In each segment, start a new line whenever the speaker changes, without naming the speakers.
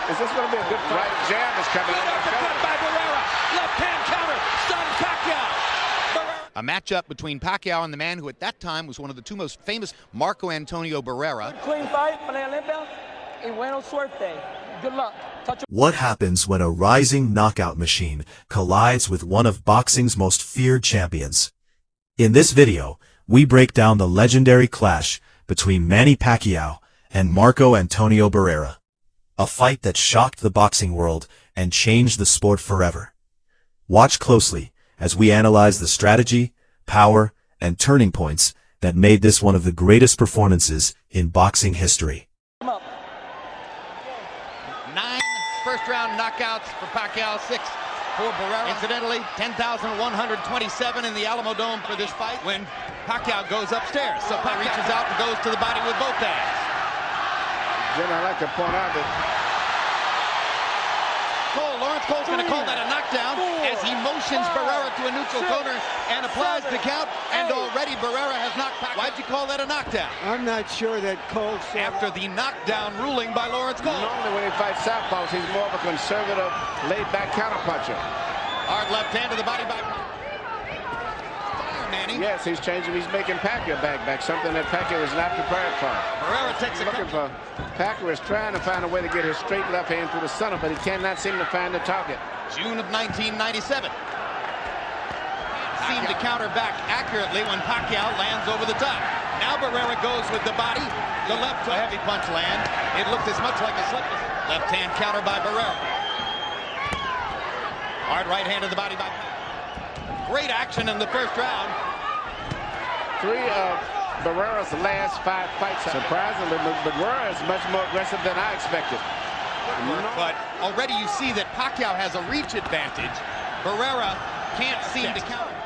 Is this going to be a good fight?
Right jab is coming.
Good uppercut by Barrera. Left hand counter. Stunned Pacquiao.
A matchup between Pacquiao and the man who at that time was one of the two most famous, Marco Antonio Barrera.
Clean fight, pelea limpia, y buena suerte. Good luck.
What happens when a rising knockout machine collides with one of boxing's most feared champions? In this video, we break down the legendary clash between Manny Pacquiao and Marco Antonio Barrera. A fight that shocked the boxing world and changed the sport forever. Watch closely as we analyze the strategy, power, and turning points that made this one of the greatest performances in boxing history.
9 first-round knockouts for Pacquiao, 6 for Barrera. Incidentally, 10,127 in the Alamo Dome for this fight when Pacquiao goes upstairs. So Pacquiao reaches out and goes to the body with both hands.
Jim, I'd like to point out that
Lawrence Cole's going to call that a knockdown as he motions Barrera to a neutral corner and applies the count, and already Barrera has knocked Pacquiao. Why'd you call that a knockdown?
I'm not sure that Cole said
after the knockdown ruling by Lawrence Cole.
Normally when he fights southpaws, he's more of a conservative, laid-back counterpuncher.
Hard left hand to the body by Manny.
Yes, he's changing. He's making Pacquiao back, something that Pacquiao is not prepared for.
Barrera takes a
looking for. Pacquiao is trying to find a way to get his straight left hand through the center, but he cannot seem to find the target.
June of 1997. Seemed to counter back accurately when Pacquiao lands over the top. Now Barrera goes with the body. The left to heavy punch land. It looked as much like a slip. Left hand counter by Barrera. Hard right hand to the body by Pacquiao. Great action in the first round.
3 of Barrera's last 5 fights. Surprisingly, Barrera is much more aggressive than I expected.
But already you see that Pacquiao has a reach advantage. Barrera can't seem to counter.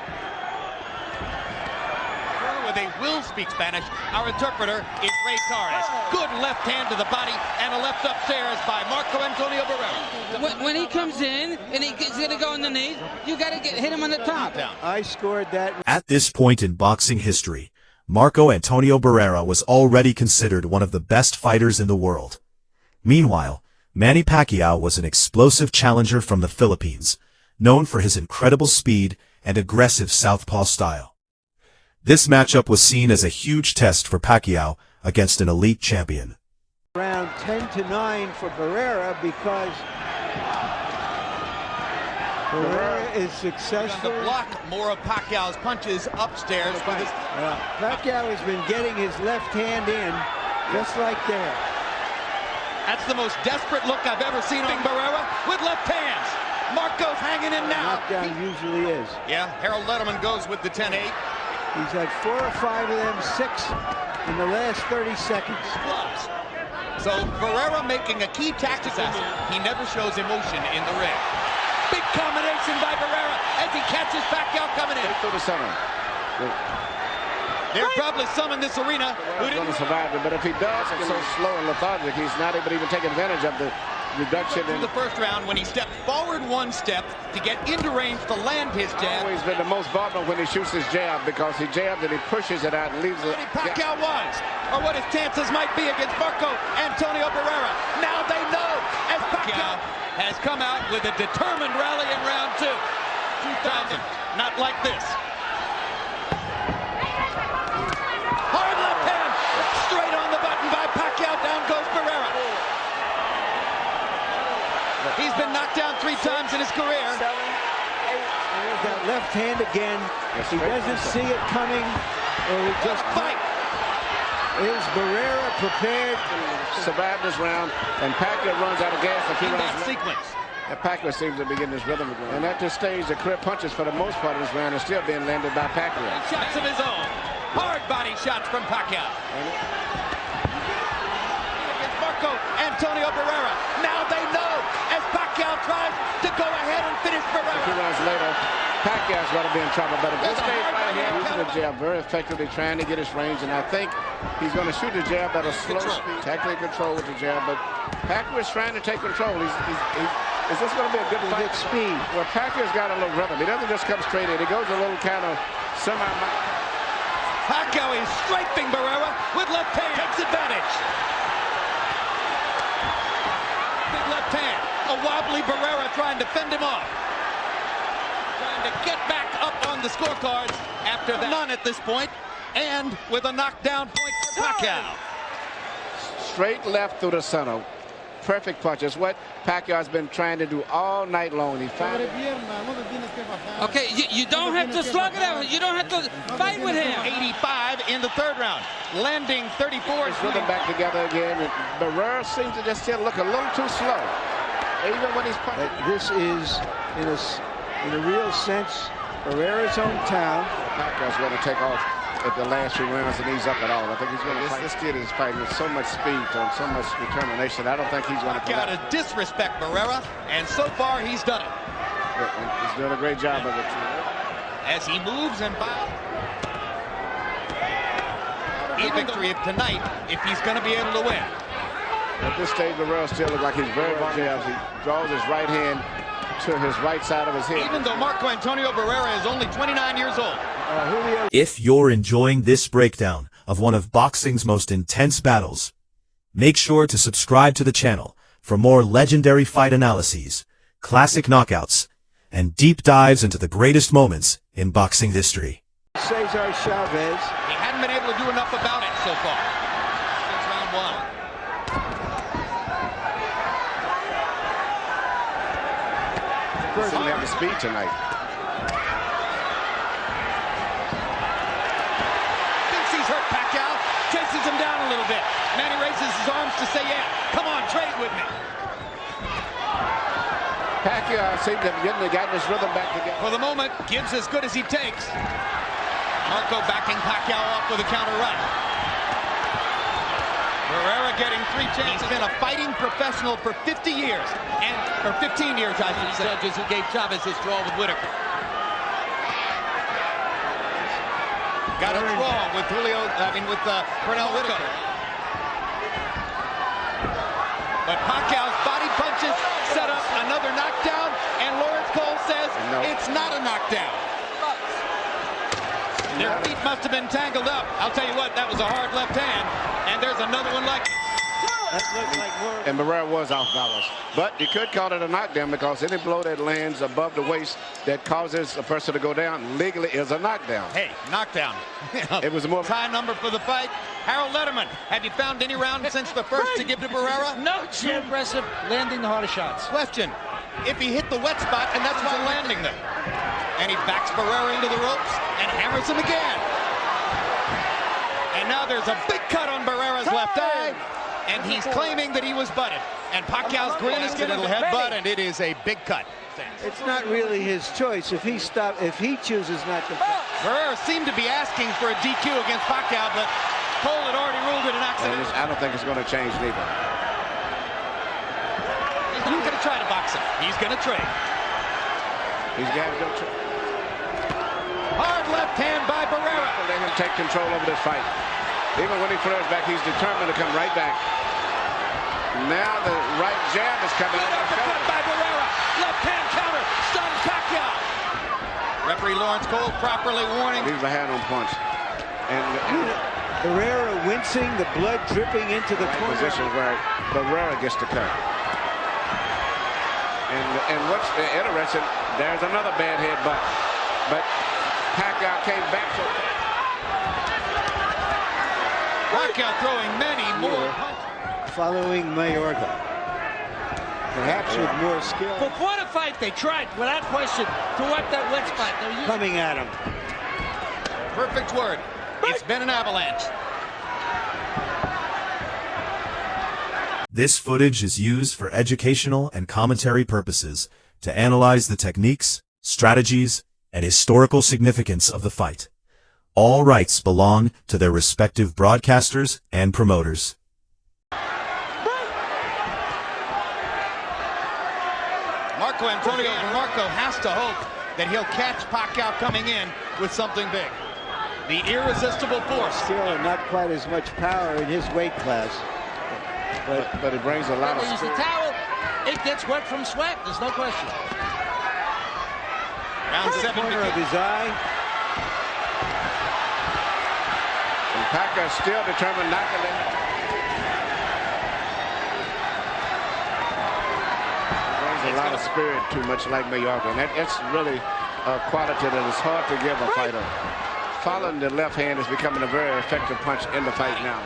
With a will speak Spanish, our interpreter is Ray Torres. Good left hand to the body and a left upstairs by Marco Antonio Barrera.
When he comes in and he's going to go underneath, you got to hit him on the top.
I scored that.
At this point in boxing history, Marco Antonio Barrera was already considered one of the best fighters in the world. Meanwhile, Manny Pacquiao was an explosive challenger from the Philippines, known for his incredible speed and aggressive southpaw style. This matchup was seen as a huge test for Pacquiao against an elite champion.
Round 10-9 for Barrera because Barrera is successful.
To block more of Pacquiao's punches upstairs for this.
Pacquiao has been getting his left hand in just like there.
That's the most desperate look I've ever seen on Barrera with left hands. Marco's hanging in now.
Knockdown usually is.
Yeah, Harold Letterman goes with the 10-8.
He's had 4 or 5 of them, 6 in the last 30 seconds.
Gloves. So Barrera making a key tactical move. He never shows emotion in the ring. Big combination by Barrera as he catches Pacquiao coming in.
Through the center.
They're probably some in this arena who
He's going
didn't
to survive it, but if he does, it's so slow and lethargic, he's not able to even take advantage of the reduction in
the first round when he stepped forward 1 step to get into range to land his jab.
Always been the most vulnerable when he shoots his jab because he jabs and he pushes it out and leaves it.
Pacquiao was, or what his chances might be against Marco Antonio Barrera. Now they know as Pacquiao has come out with a determined rally in round 2. 2000, not like this. Hard left hand, straight on the button by Pacquiao. Down goes Barrera. He's been knocked down 3 times in his career.
There's that left hand again. He doesn't see it coming, or he just
fight.
Is Barrera prepared
to survive this round? And Pacquiao runs out of gas.
In that sequence.
And Pacquiao seems to be getting his rhythm again. And at this stage, the career punches for the most part of this round are still being landed by Pacquiao.
Shots of his own. Hard body shots from Pacquiao. Against Marco Antonio Barrera. Now they know as Pacquiao tries to go ahead and finish Barrera.
2 rounds later, Pacquiao's going to be in trouble. But at this stage right here, using the jab very effectively, trying to get his range. And I think he's going to shoot the jab at a slow speed. Tactically control with the jab. But Pacquiao is trying to take control. Is this going to be a good fight?
at speed?
Well, Pacquiao's got a little rhythm. He doesn't just come straight in. He goes a little kind of semi.
Pacquiao is strafing Barrera with left hand. Takes advantage. Big left left hand. A wobbly Barrera trying to fend him off. Trying to get back up on the scorecards after that. None at this point, and with a knockdown point for Pacquiao.
Straight left through the center. Perfect punch. It's what Pacquiao has been trying to do all night long. He found it.
Okay, you don't have to slug it out. You don't have to fight with him.
85 in the third round. Landing 34.
He's rhythm back together again. And Barrera seems to just still look a little too slow. Even when he's punching.
This is, in a real sense, Barrera's hometown.
Pacquiao's going to take off at the last few rounds and ease up at all. I think he's going to fight. This kid is fighting with so much speed and so much determination. I don't think he's going to
got to disrespect Barrera, and so far he's done it.
He's doing a great job of it.
As he moves and bows. The victory of tonight if he's going to be able to win.
At this stage, Barrera still looks like he's very well jabs. He draws his right hand to his right side of his head.
Even though Marco Antonio Barrera is only 29 years old.
If you're enjoying this breakdown of one of boxing's most intense battles, make sure to subscribe to the channel for more legendary fight analyses, classic knockouts, and deep dives into the greatest moments in boxing history.
Cesar Chavez.
He hadn't been able to do enough about it so far since round one.
Didn't have the speed tonight.
Thinks he's hurt Pacquiao. Chases him down a little bit. Manny raises his arms to say, yeah, come on, trade with me.
Pacquiao seemed to have gotten his rhythm back together.
For the moment, gives as good as he takes. Marco backing Pacquiao off with a counter right. Barrera getting 3 chances. He's been a fighting professional for 50 years. For 15 years, I should say. Judges who gave Chavez his draw with Whitaker. Got it wrong with Pernell Whitaker. But Pacquiao's body punches set up another knockdown, and Lawrence Cole says it's not a knockdown. Their feet must have been tangled up. I'll tell you what, that was a hard left hand, and there's another one like it.
And Barrera was off balance. But you could call it a knockdown because any blow that lands above the waist that causes a person to go down legally is a knockdown.
Hey, knockdown.
It was a more
high number for the fight. Harold Letterman, have you found any round since the first to give to Barrera?
No, too aggressive, landing the harder shots.
Question, if he hit the wet spot, and that's why landing them. And he backs Barrera into the ropes and hammers him again. And now there's a big cut on Barrera's left eye. And he's claiming that he was butted. And Pacquiao's grin is a little headbutt, and it is a big cut.
It's not really his choice. If he chooses not to fight.
Barrera seemed to be asking for a DQ against Pacquiao, but Cole had already ruled it an accident.
I don't think it's going to change neither.
He's not going to try to box him. He's going to trade.
He's got to go trade.
Hard left hand by Barrera.
Let him take control over this fight. Even when he throws back, he's determined to come right back. Now the right jab is coming.
Good uppercut by Barrera. Left hand counter. Stuns Pacquiao. Referee Lawrence Cole properly warning.
He's a hand-on punch. And
Barrera wincing, the blood dripping into the corner.
Position where Barrera gets to cut. And what's interesting, there's another bad headbutt. But Pacquiao came back so
Pacquiao throwing many more punches.
Following Mayorga. Perhaps with more skill.
Before the fight, they tried, without question, to wipe that wet spot.
Coming at him.
Perfect word. It's been an avalanche.
This footage is used for educational and commentary purposes to analyze the techniques, strategies, and historical significance of the fight. All rights belong to their respective broadcasters and promoters.
Marco Antonio Barrera has to hope that he'll catch Pacquiao coming in with something big. The irresistible force.
Still not quite as much power in his weight class.
But it brings a lot of
Use the towel. It gets wet from sweat. There's no question.
Round 7
corner of his eye.
And Pacquiao still determined not to let him. has a lot of spirit, too much like Mallorca. And that's really a quality that is hard to give a fighter. Following the left hand is becoming a very effective punch in the fight now.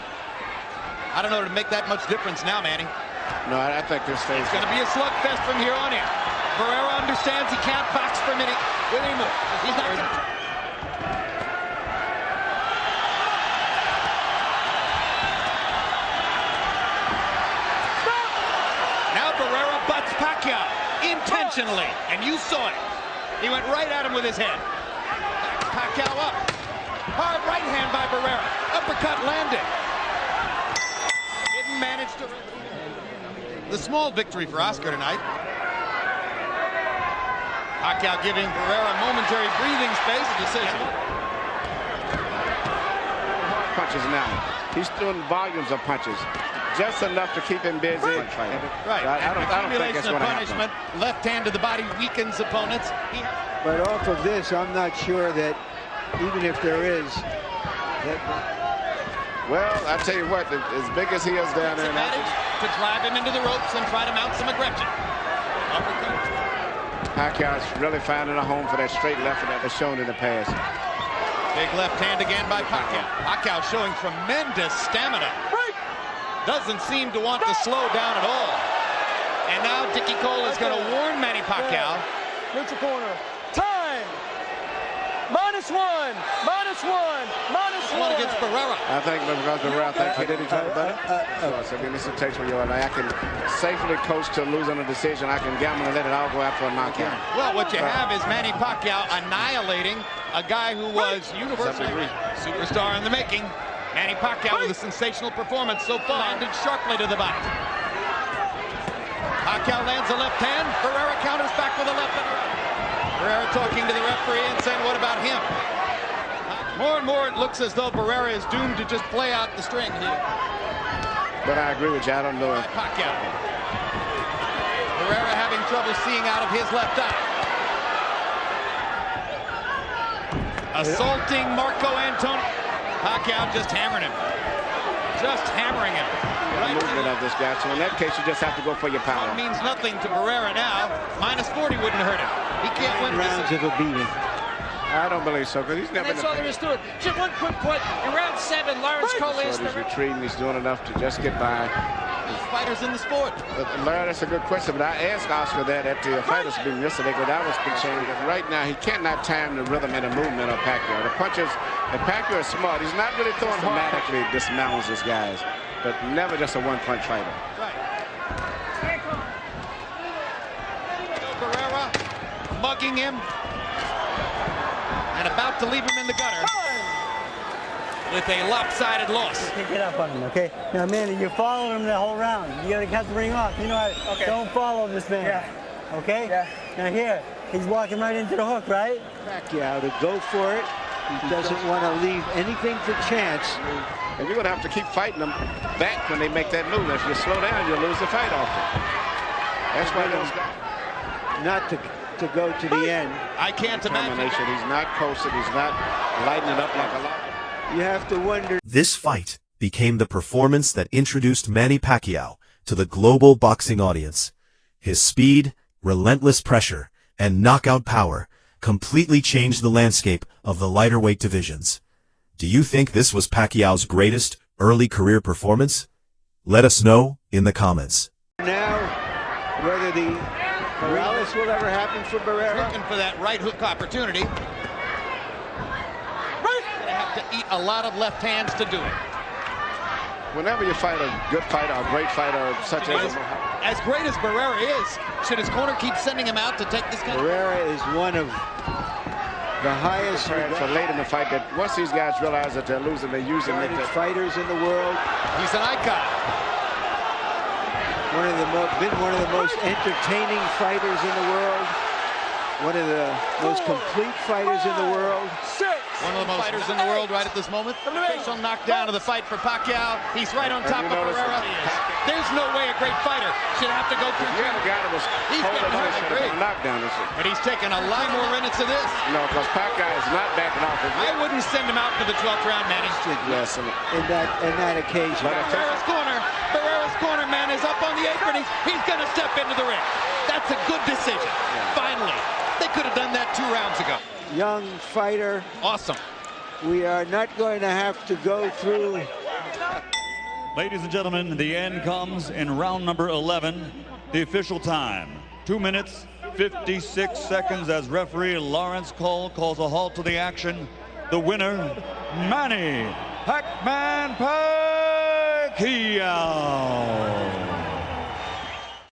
I don't know to make that much difference now, Manny.
No, I think this stays.
It's going to be a slugfest from here on in. Barrera understands he can't box for a minute with anymore. He's not going to... Now Barrera butts Pacquiao intentionally, and you saw it. He went right at him with his head. Pacquiao up. Hard right hand by Barrera. Uppercut landed. Didn't manage to... The small victory for Oscar tonight. Pacquiao giving Barrera momentary breathing space. Decision.
Punches now. He's doing volumes of punches. Just enough to keep him busy.
Right.
I don't think that's going to
punishment.
happen.
Left hand to the body weakens opponents.
But off of this, I'm not sure that even if there is...
Well, I tell you what, as big as he is down there...
to drive him into the ropes and try to mount some aggression.
Pacquiao's really finding a home for that straight left that was shown in the past.
Big left hand again by Pacquiao. Pacquiao showing tremendous stamina. Doesn't seem to want to slow down at all. And now Dickie Cole is going to warn Manny Pacquiao.
Neutral corner. Time! -1, -1, -1.
Against Barrera.
I think because Barrera, he did each other better. So again, this is a taste where you're like, I can safely coach to losing a decision. I can gamble and let it all go out for a knockout.
Well, what you have is Manny Pacquiao annihilating a guy who was universally superstar in the making. Manny Pacquiao with a sensational performance so far. Landed sharply to the body. Pacquiao lands a left hand. Barrera counters back with a left and a right. Barrera talking to the referee and saying, what about him? More and more it looks as though Barrera is doomed to just play out the string here.
But I agree with you. I don't know.
Pacquiao. Barrera having trouble seeing out of his left eye. Assaulting Marco Antonio. Pacquiao just hammering him. Just hammering him.
Right movement of this guy. So in that case, you just have to go for your power.
It means nothing to Barrera now. -40 wouldn't hurt him. He can't win
rounds of a beating.
I don't believe so, because he's never...
That's all there is to it. Just one quick point. In round 7, Lawrence Cole is...
He's retreating. He's doing enough to just get by.
Fighters in the sport.
Larry, that's a good question, but I asked Oscar that at the fighters meeting yesterday, because I was concerned because right now he cannot time the rhythm and the movement of Pacquiao. The punches, and Pacquiao is smart. He's not really throwing systematically dismounts his guys, but never just a one-punch fighter.
Right. Barrera mugging him and about to leave him in the gutter with a lopsided loss.
Pick it up on him, okay? Now, Manny, you followed him the whole round. You gotta cut the ring off. You know, don't follow this man. Yeah. Okay? Yeah. Now here, he's walking right into the hook, right?
Pacquiao to go for it. He doesn't want to leave anything to chance.
And you're gonna have to keep fighting them back when they make that move. If you slow down, you'll lose the fight often. That's why those guys...
Not to go to the end.
I can't imagine.
He's not coasting. He's not lighting it up like a lot.
You have to wonder.
This fight became the performance that introduced Manny Pacquiao to the global boxing audience. His speed, relentless pressure, and knockout power completely changed the landscape of the lighter-weight divisions. Do you think this was Pacquiao's greatest early career performance? Let us know in the comments.
Now, whether the Morales will ever happen for Barrera.
Looking for that right hook opportunity. Gonna have to eat a lot of left hands to do it.
Whenever you fight a good fighter, a great fighter, such
as great as Barrera is, should his corner keep sending him out to take this guy?
Barrera is one of the highest
for late in the fight. That once these guys realize that they're losing, they use them.
Fighters in the world.
He's an icon.
Been one of the most entertaining fighters in the world. One of the most complete fighters in the world.
One of the most fighters in the world right at this moment. Official knockdown of the fight for Pacquiao. He's right on top of Barrera. There's no way a great fighter should have to go through. He's getting hurt great.
Knockdown,
but he's taking a lot more minutes of this.
No, because Pacquiao is not backing off.
I wouldn't send him out for the 12th round, Manny.
Yes,
in that occasion.
Barrera's corner, man, is up on the apron. He's going to step into the ring. That's a good decision. Finally. They could have done that 2 rounds ago.
Young fighter.
Awesome.
We are not going to have to go through.
Ladies and gentlemen, the end comes in round number 11. The official time, 2 minutes, 56 seconds as referee Lawrence Cole calls a halt to the action. The winner, Manny Pacquiao.